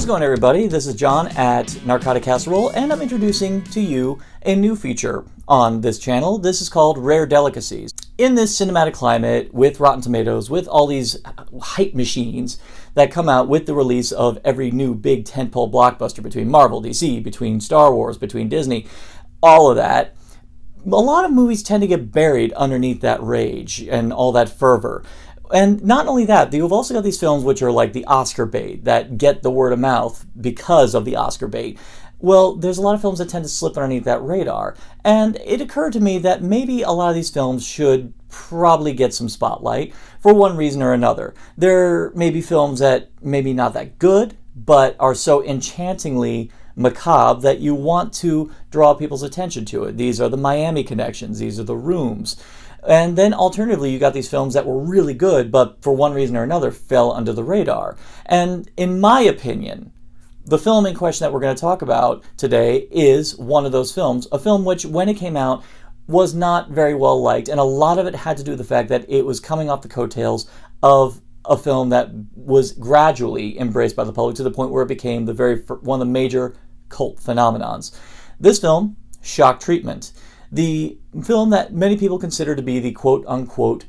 How's it going, everybody? This is John at Narcotic Casserole, and I'm introducing to you a new feature on this channel. This is called Rare Delicacies. In this cinematic climate, with Rotten Tomatoes, with all these hype machines that come out with the release of every new big tentpole blockbuster between Marvel, DC, between Star Wars, between Disney, all of that, a lot of movies tend to get buried underneath that rage and all that fervor. And not only that, you've also got these films which are like the Oscar bait, that get the word of mouth because of the Oscar bait. Well, there's a lot of films that tend to slip underneath that radar. And it occurred to me that maybe a lot of these films should probably get some spotlight for one reason or another. There may be films that maybe not that good, but are so enchantingly macabre that you want to draw people's attention to it. These are the Miami connections. These are the Rooms. And then alternatively, you got these films that were really good, but for one reason or another fell under the radar. And in my opinion, the film in question that we're going to talk about today is one of those films, a film which, when it came out, was not very well liked, and a lot of it had to do with the fact that it was coming off the coattails of a film that was gradually embraced by the public to the point where it became one of the major cult phenomenons. This film, Shock Treatment, the film that many people consider to be the quote-unquote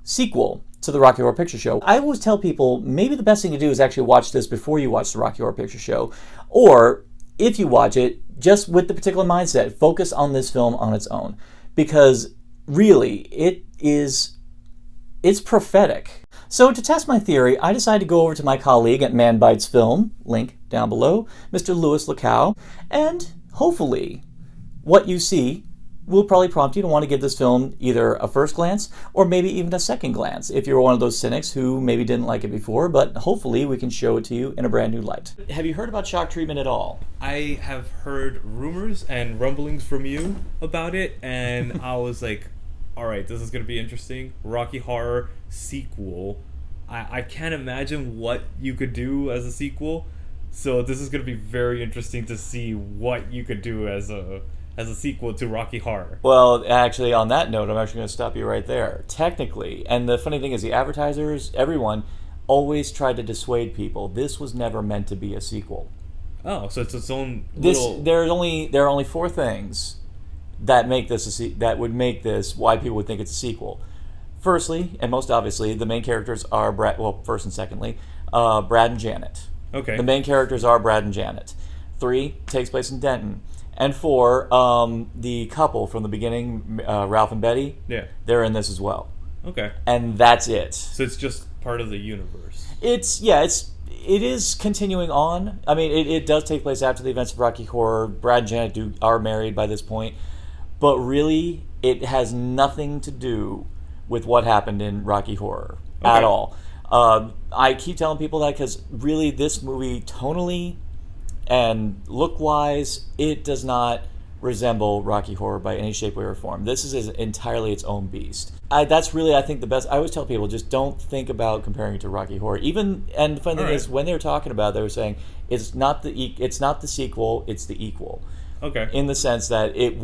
sequel to the Rocky Horror Picture Show. I always tell people maybe the best thing to do is actually watch this before you watch the Rocky Horror Picture Show. Or, if you watch it, just with the particular mindset, focus on this film on its own. Because, really, it's prophetic. So, to test my theory, I decided to go over to my colleague at Man Bites Film, link down below, Mr. Luis Lacau, and hopefully what you see will probably prompt you to want to give this film either a first glance or maybe even a second glance if you're one of those cynics who maybe didn't like it before, but hopefully we can show it to you in a brand new light. Have you heard about Shock Treatment at all? I have heard rumors and rumblings from you about it, and I was like, all right, this is going to be interesting. Rocky Horror sequel. I can't imagine what you could do as a sequel, so this is going to be very interesting to see what you could do as a sequel to Rocky Horror. Well, actually, on that note, I'm actually going to stop you right there. Technically, and the funny thing is the advertisers, everyone, always tried to dissuade people. This was never meant to be a sequel. Oh, so it's its own There are only four things that make this that would make this why people would think it's a sequel. Firstly, and most obviously, the main characters are first and secondly, Brad and Janet. Okay. The main characters are Brad and Janet. 3 takes place in Denton. And 4, the couple from the beginning, Ralph and Betty, they're in this as well. Okay. And that's it. So it's just part of the universe. It is continuing on. I mean, it does take place after the events of Rocky Horror. Brad and Janet are married by this point. But really, it has nothing to do with what happened in Rocky Horror at all. I keep telling people that because really this movie tonally and look-wise, it does not resemble Rocky Horror by any shape, way, or form. This is entirely its own beast. That's really, I think, the best. I always tell people, just don't think about comparing it to Rocky Horror. And the funny thing is, when they were talking about it, they were saying, it's not the sequel, it's the equal. Okay. In the sense that it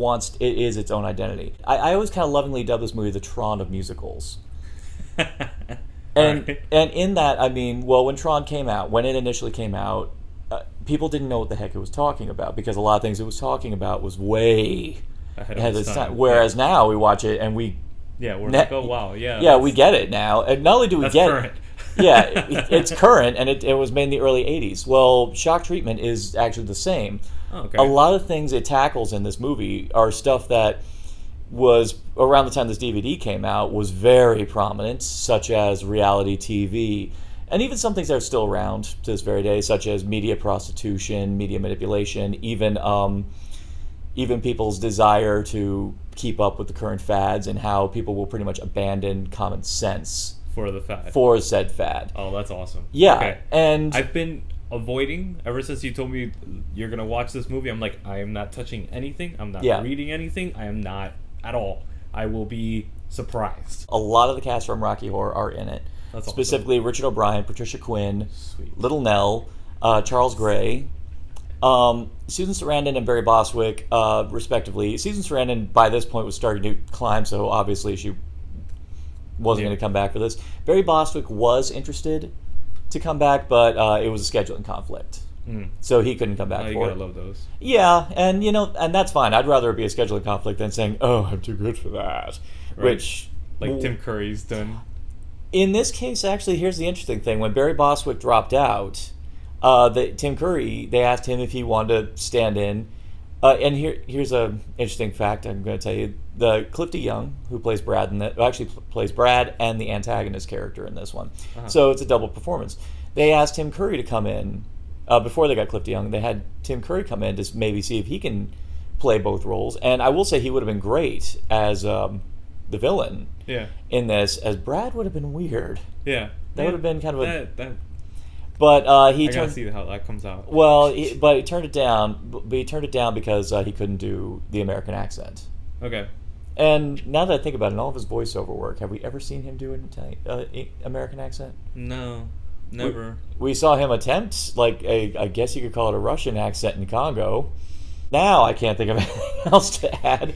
is its own identity. I always kind of lovingly dub this movie the Tron of musicals. And in that, I mean, well, when Tron came out, when it initially came out, people didn't know what the heck it was talking about because a lot of things it was talking about was way ahead of its time. Whereas now we watch it and we're like, oh wow, we get it now. And not only do we get current. it, it's current, and it was made in the early 80s. Well, Shock Treatment is actually the same. Oh, okay. A lot of things it tackles in this movie are stuff that was, around the time this DVD came out, was very prominent, such as reality TV. And even some things that are still around to this very day, such as media prostitution, media manipulation, even people's desire to keep up with the current fads and how people will pretty much abandon common sense for said fad. Oh, that's awesome. Yeah, okay. And I've been avoiding ever since you told me you're gonna watch this movie. I'm like, I am not touching anything. I'm not reading anything. I am not at all. I will be surprised. A lot of the cast from Rocky Horror are in it. That's specifically awesome. Richard O'Brien, Patricia Quinn, Sweet. Little Nell, Charles Gray, Susan Sarandon and Barry Bostwick, respectively. Susan Sarandon, by this point, was starting to climb, so obviously she wasn't going to come back for this. Barry Bostwick was interested to come back, but it was a scheduling conflict. So he couldn't come back You for gotta it. love those. Yeah, and and that's fine. I'd rather it be a scheduling conflict than saying, "Oh, I'm too good for that," Right. which Like Tim Curry's done. in this case, actually, here's the interesting thing: when Barry Bostwick dropped out, Tim Curry, they asked him if he wanted to stand in. And here's a interesting fact I'm going to tell you: the Clifty Young, who plays Brad in that, actually plays Brad and the antagonist character in this one. So it's a double performance. They asked Tim Curry to come in before they got Clifty Young. They had Tim Curry come in to maybe see if he can play both roles. And I will say he would have been great as the villain. Yeah. In this, as Brad would have been weird. Yeah. That would have been kind of a. That But he I gotta turned. see how that comes out. Well, but he turned it down. But he turned it down because he couldn't do the American accent. Okay. And now that I think about it, in all of his voiceover work, have we ever seen him do an American accent? No, never. We saw him attempt, I guess you could call it a Russian accent in Congo. Now I can't think of anything else to add.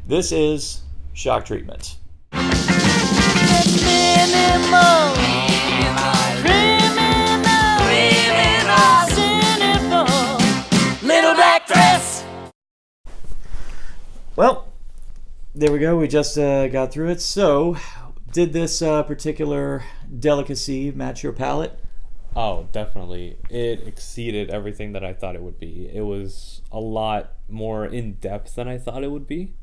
This is Shock Treatment. Well, there we go. We just got through it. So, did this particular delicacy match your palate? Oh, definitely. It exceeded everything that I thought it would be. It was a lot more in depth than I thought it would be.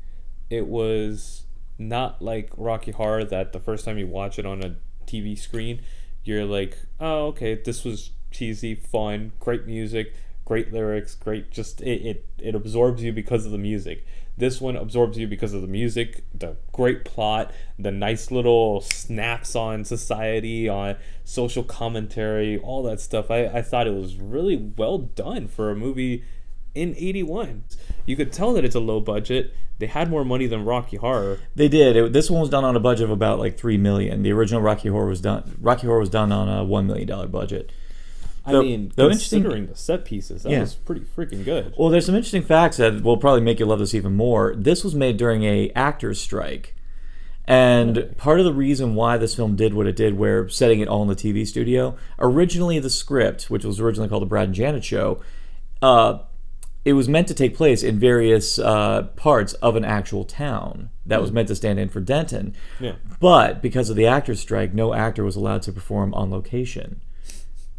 It was not like Rocky Horror that the first time you watch it on a TV screen, you're like, oh, okay, this was cheesy, fun, great music, great lyrics, great, just it absorbs you because of the music. This one absorbs you because of the music, the great plot, the nice little snaps on society, on social commentary, all that stuff. I thought it was really well done for a movie in 81. You could tell that it's a low budget. They had more money than Rocky Horror. They did. This one was done on a budget of about $3 million. The original Rocky Horror was done on a $1 million budget. Considering the set pieces, that was pretty freaking good. Well, there's some interesting facts that will probably make you love this even more. This was made during a actors' strike. And part of the reason why this film did what it did, where setting it all in the TV studio, originally the script, which was originally called The Brad and Janet Show, it was meant to take place in various parts of an actual town that was meant to stand in for Denton. Yeah. But because of the actors' strike, no actor was allowed to perform on location.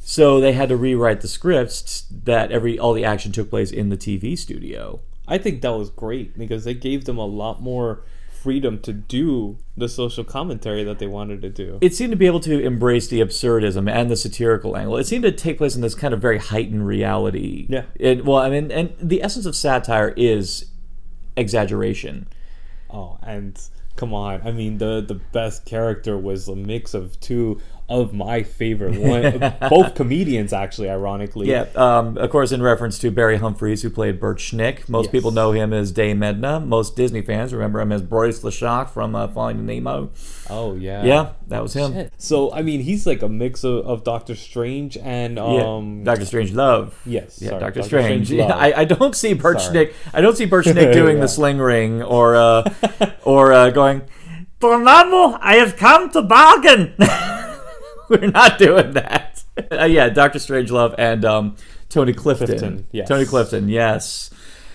So they had to rewrite the scripts that all the action took place in the TV studio. I think that was great because they gave them a lot more freedom to do the social commentary that they wanted to do. It seemed to be able to embrace the absurdism and the satirical angle. It seemed to take place in this kind of very heightened reality. Yeah. And the essence of satire is exaggeration. Oh, and come on. I mean, the best character was a mix of two of my favorite both comedians, actually, ironically. Yeah, of course, in reference to Barry Humphries, who played Bert Schnick. Most people know him as Dame Edna. Most Disney fans remember him as Boris LeShock from Finding Nemo. Oh, yeah. Yeah, that was him. Shit. So, I mean, he's like a mix of Doctor Strange and... Dr. Strange Love. Yes. Yeah, sorry, Dr. Strange. Love. Yeah, I don't see Bert Schnick. I don't see Bert Schnick doing the sling ring or going, "Fernando, I have come to bargain." We're not doing that. Dr. Strangelove and Tony Clifton. Yes. Tony Clifton, yes.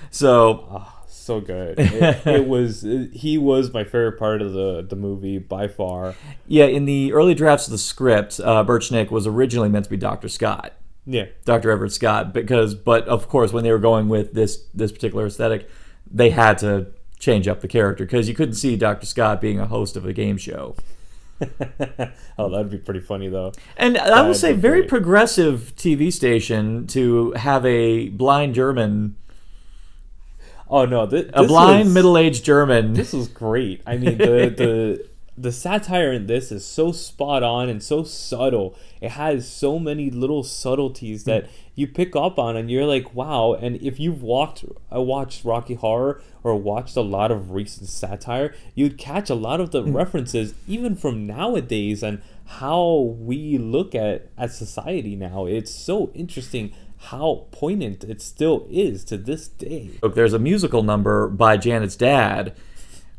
So, so good. He was my favorite part of the movie by far. Yeah, in the early drafts of the script, Bert Schnick was originally meant to be Dr. Scott. Yeah. Dr. Everett Scott, but of course, when they were going with this particular aesthetic, they had to change up the character because you couldn't see Dr. Scott being a host of a game show. Oh, that'd be pretty funny though. And I will say, very progressive TV station to have a blind German. Oh no, blind middle-aged German. This was great. I mean, the satire in this is so spot on and so subtle. It has so many little subtleties that you pick up on, and you're like, wow. And if you've watched Rocky Horror or watched a lot of recent satire, you'd catch a lot of the references, even from nowadays, and how we look at society now. It's so interesting how poignant it still is to this day. There's a musical number by Janet's dad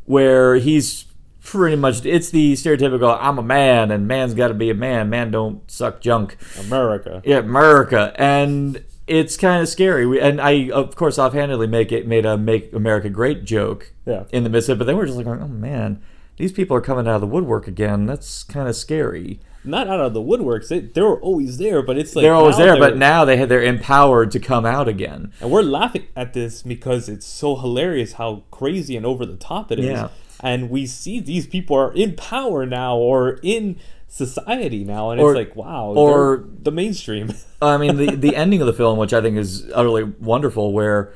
where he's pretty much, it's the stereotypical, I'm a man and man's got to be a man. Man don't suck junk. America. Yeah, America. And it's kind of scary. And I, of course, offhandedly made a "Make America Great" joke in the midst of it, but then we're just like, oh man, these people are coming out of the woodwork again. That's kind of scary. Not out of the woodworks. They were always there, but it's like they're always there, but now they're empowered to come out again. And we're laughing at this because it's so hilarious how crazy and over the top it is. Yeah. And we see these people are in power now or in society now, and it's like, wow, or the mainstream. I mean, the ending of the film, which I think is utterly wonderful, where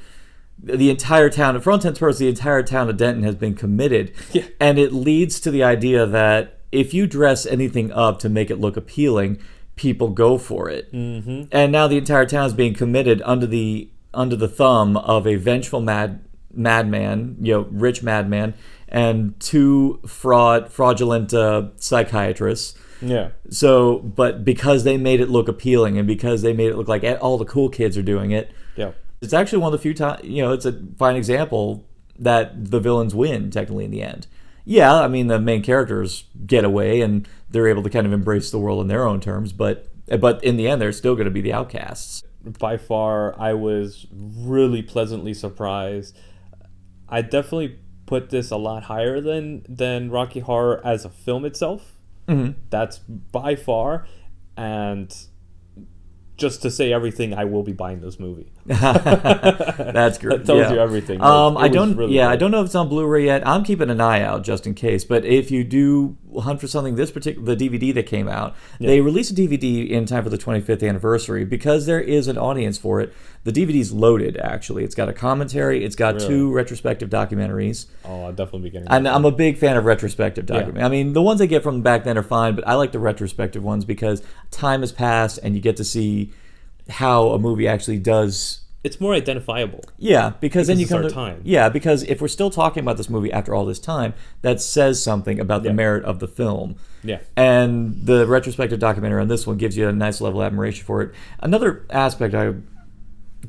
the entire town, for all intents and purposes, the entire town of Denton has been committed. Yeah. And it leads to the idea that if you dress anything up to make it look appealing, people go for it. Mm-hmm. And now the entire town is being committed under the thumb of a vengeful madman, rich madman, and two fraudulent psychiatrists. Yeah. So, but because they made it look appealing and because they made it look like all the cool kids are doing it, yeah, it's actually one of the few times, it's a fine example that the villains win technically in the end. Yeah, I mean, the main characters get away and they're able to kind of embrace the world in their own terms, but in the end, they're still going to be the outcasts. By far, I was really pleasantly surprised. I definitely put this a lot higher than Rocky Horror as a film itself. Mm-hmm. That's by far, and just to say everything, I will be buying this movie. That's great. That tells you everything. I don't know if it's on Blu-ray yet. I'm keeping an eye out just in case. But if you do hunt for something, the DVD that came out, they released a DVD in time for the 25th anniversary because there is an audience for it. The DVD's loaded, actually. It's got a commentary. It's got 2 retrospective documentaries. Oh, I'll definitely be getting. And I'm a big fan of retrospective documentaries. Yeah. I mean, the ones I get from back then are fine, but I like the retrospective ones because time has passed and you get to see how a movie actually does. It's more identifiable. Yeah, because then you come to time. Yeah, because if we're still talking about this movie after all this time, that says something about the merit of the film. Yeah. And the retrospective documentary on this one gives you a nice level of admiration for it. Another aspect I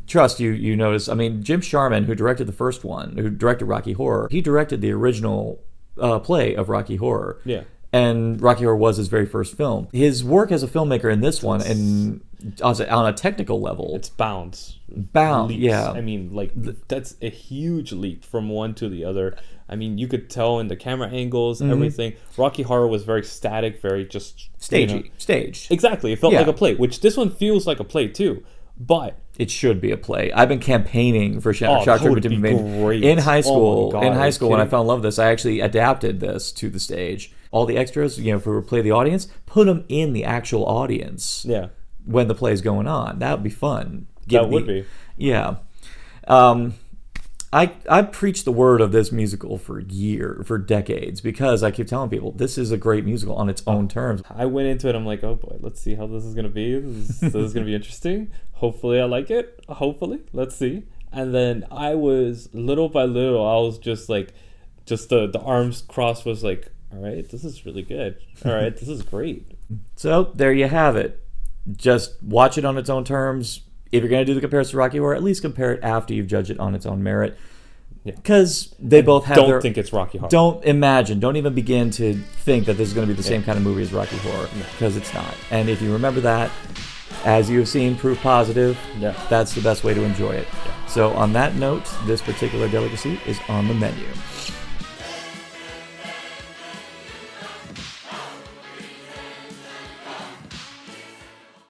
trust you notice, I mean, Jim Sharman, who directed the first one, who directed Rocky Horror, he directed the original play of Rocky Horror. Yeah. And Rocky Horror was his very first film. His work as a filmmaker in this one, and on a technical level, it's bounds. Leaps. Yeah. I mean, like that's a huge leap from one to the other. I mean, you could tell in the camera angles, everything. Rocky Horror was very static, very just stagey. Staged. Exactly. It felt like a play, which this one feels like a play too. But it should be a play. I've been campaigning for Shock Trooper to be made in high school. When I fell in love with this, I actually adapted this to the stage. All the extras, for play the audience, put them in the actual audience. Yeah. When the play's going on, that would be fun. Would be. Yeah. I preached the word of this musical for decades, because I keep telling people this is a great musical on its own terms. I went into it, I'm like, oh boy, let's see how this is going to be. This is going to be interesting. Hopefully I like it. Hopefully. Let's see. And then I was, little by little, I was just like, the arms crossed was like, all right, this is really good. All right, this is great. So there you have it. Just watch it on its own terms. If you're going to do the comparison to Rocky Horror, at least compare it after you've judged it on its own merit. Because they both have Don't think it's Rocky Horror. Don't even begin to think that this is going to be the same kind of movie as Rocky Horror, because it's not. And if you remember that, as you have seen, proof positive, that's the best way to enjoy it. So on that note, this particular delicacy is on the menu.